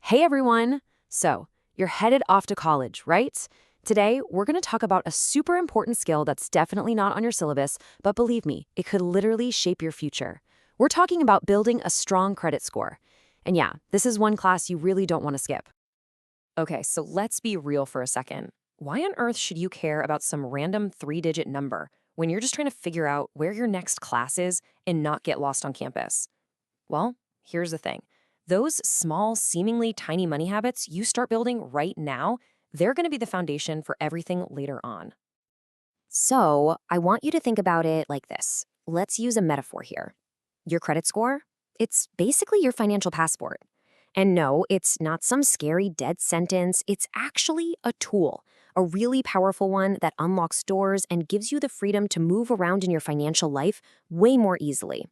Hey everyone! So, you're headed off to college, right? Today, we're going to talk about a super important skill that's definitely not on your syllabus, but believe me, it could literally shape your future. We're talking about building a strong credit score. And yeah, this is one class you really don't want to skip. Okay, so let's be real for a second. Why on earth should you care about some random three-digit number when you're just trying to figure out where your next class is and not get lost on campus? Well, here's the thing. Those small, seemingly tiny money habits you start building right now, they're going to be the foundation for everything later on. So, I want you to think about it like this. Let's use a metaphor here. Your credit score? It's basically your financial passport. And no, it's not some scary dead sentence. It's actually a tool, a really powerful one that unlocks doors and gives you the freedom to move around in your financial life way more easily.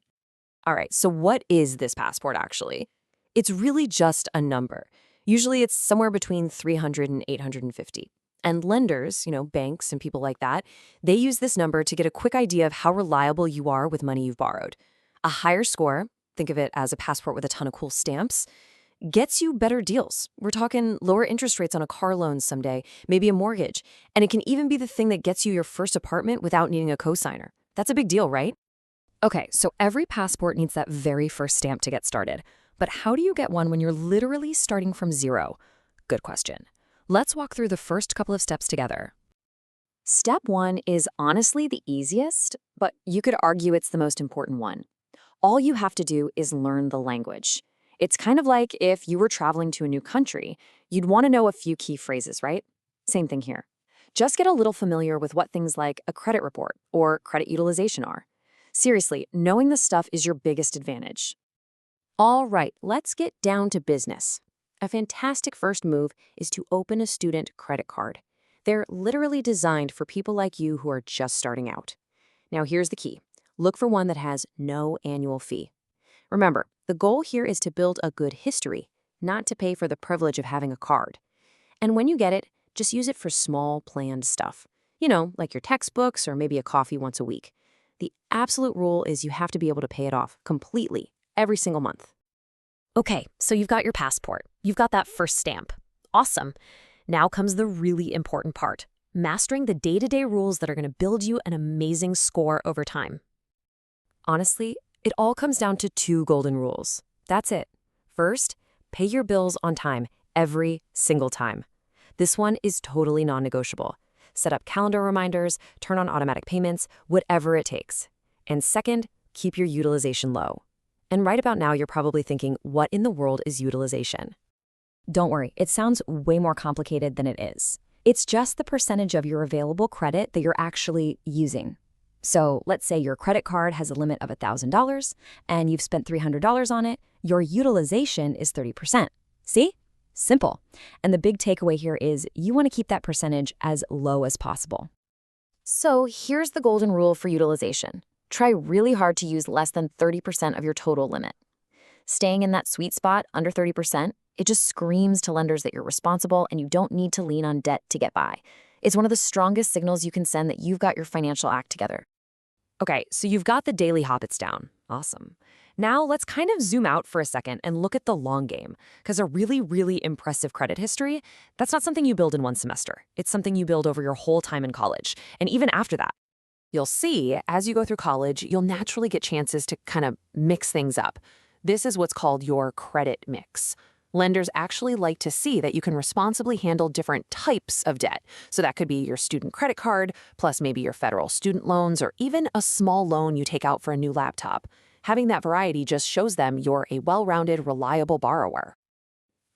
All right, so what is this passport actually? It's really just a number. Usually it's somewhere between 300 and 850. And lenders, banks and people like that, they use this number to get a quick idea of how reliable you are with money you've borrowed. A higher score, think of it as a passport with a ton of cool stamps, gets you better deals. We're talking lower interest rates on a car loan someday, maybe a mortgage. And it can even be the thing that gets you your first apartment without needing a cosigner. That's a big deal, right? Okay, so every passport needs that very first stamp to get started. But how do you get one when you're literally starting from zero? Good question. Let's walk through the first couple of steps together. Step one is honestly the easiest, but you could argue it's the most important one. All you have to do is learn the language. It's kind of like if you were traveling to a new country, you'd want to know a few key phrases, right? Same thing here. Just get a little familiar with what things like a credit report or credit utilization are. Seriously, knowing this stuff is your biggest advantage. All right, let's get down to business. A fantastic first move is to open a student credit card. They're literally designed for people like you who are just starting out. Now here's the key. Look for one that has no annual fee. Remember, the goal here is to build a good history, not to pay for the privilege of having a card. And when you get it, just use it for small, planned stuff. Like your textbooks or maybe a coffee once a week. The absolute rule is you have to be able to pay it off completely every single month. Okay, so you've got your passport. You've got that first stamp. Awesome. Now comes the really important part, mastering the day-to-day rules that are going to build you an amazing score over time. Honestly, it all comes down to two golden rules. That's it. First, pay your bills on time every single time. This one is totally non-negotiable. Set up calendar reminders, turn on automatic payments, whatever it takes. And second, keep your utilization low. And right about now, you're probably thinking, what in the world is utilization? Don't worry, it sounds way more complicated than it is. It's just the percentage of your available credit that you're actually using. So let's say your credit card has a limit of $1,000 and you've spent $300 on it, your utilization is 30%. See? Simple. And the big takeaway here is you want to keep that percentage as low as possible. So here's the golden rule for utilization. Try really hard to use less than 30% of your total limit. Staying in that sweet spot under 30%, it just screams to lenders that you're responsible and you don't need to lean on debt to get by. It's one of the strongest signals you can send that you've got your financial act together. Okay, so you've got the daily hobbits down. Awesome. Now let's kind of zoom out for a second and look at the long game, because a really, really impressive credit history, that's not something you build in one semester. It's something you build over your whole time in college, and even after that. You'll see, as you go through college, you'll naturally get chances to kind of mix things up. This is what's called your credit mix. Lenders actually like to see that you can responsibly handle different types of debt. So that could be your student credit card, plus maybe your federal student loans, or even a small loan you take out for a new laptop. Having that variety just shows them you're a well-rounded, reliable borrower.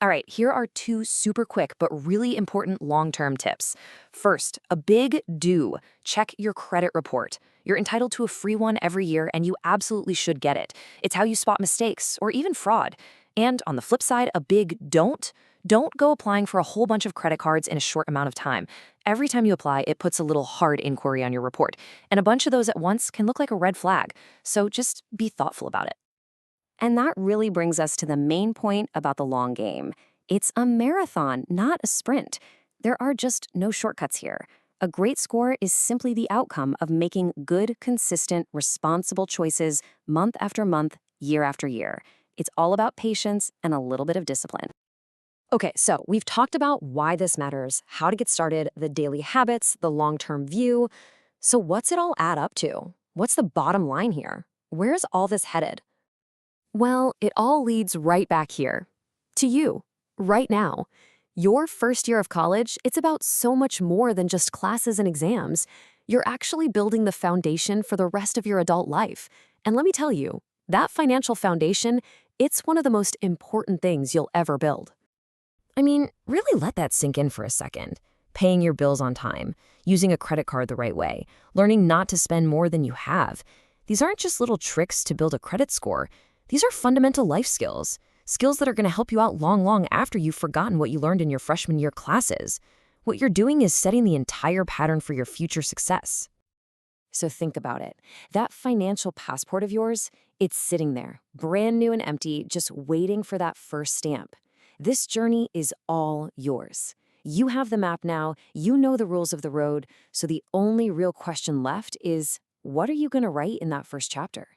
All right, here are two super quick but really important long-term tips. First, a big do. Check your credit report. You're entitled to a free one every year, and you absolutely should get it. It's how you spot mistakes or even fraud. And on the flip side, a big don't. Don't go applying for a whole bunch of credit cards in a short amount of time. Every time you apply, it puts a little hard inquiry on your report. And a bunch of those at once can look like a red flag. So just be thoughtful about it. And that really brings us to the main point about the long game. It's a marathon, not a sprint. There are just no shortcuts here. A great score is simply the outcome of making good, consistent, responsible choices month after month, year after year. It's all about patience and a little bit of discipline. Okay, so we've talked about why this matters, how to get started, the daily habits, the long-term view. So what's it all add up to? What's the bottom line here? Where's all this headed? Well, it all leads right back here. To you, right now. Your first year of college, it's about so much more than just classes and exams. You're actually building the foundation for the rest of your adult life. And let me tell you, that financial foundation, it's one of the most important things you'll ever build. I mean, really let that sink in for a second. Paying your bills on time, using a credit card the right way, learning not to spend more than you have. These aren't just little tricks to build a credit score. These are fundamental life skills, skills that are going to help you out long, long after you've forgotten what you learned in your freshman year classes. What you're doing is setting the entire pattern for your future success. So think about it. That financial passport of yours, it's sitting there, brand new and empty, just waiting for that first stamp. This journey is all yours. You have the map now, you know the rules of the road, so the only real question left is, what are you going to write in that first chapter?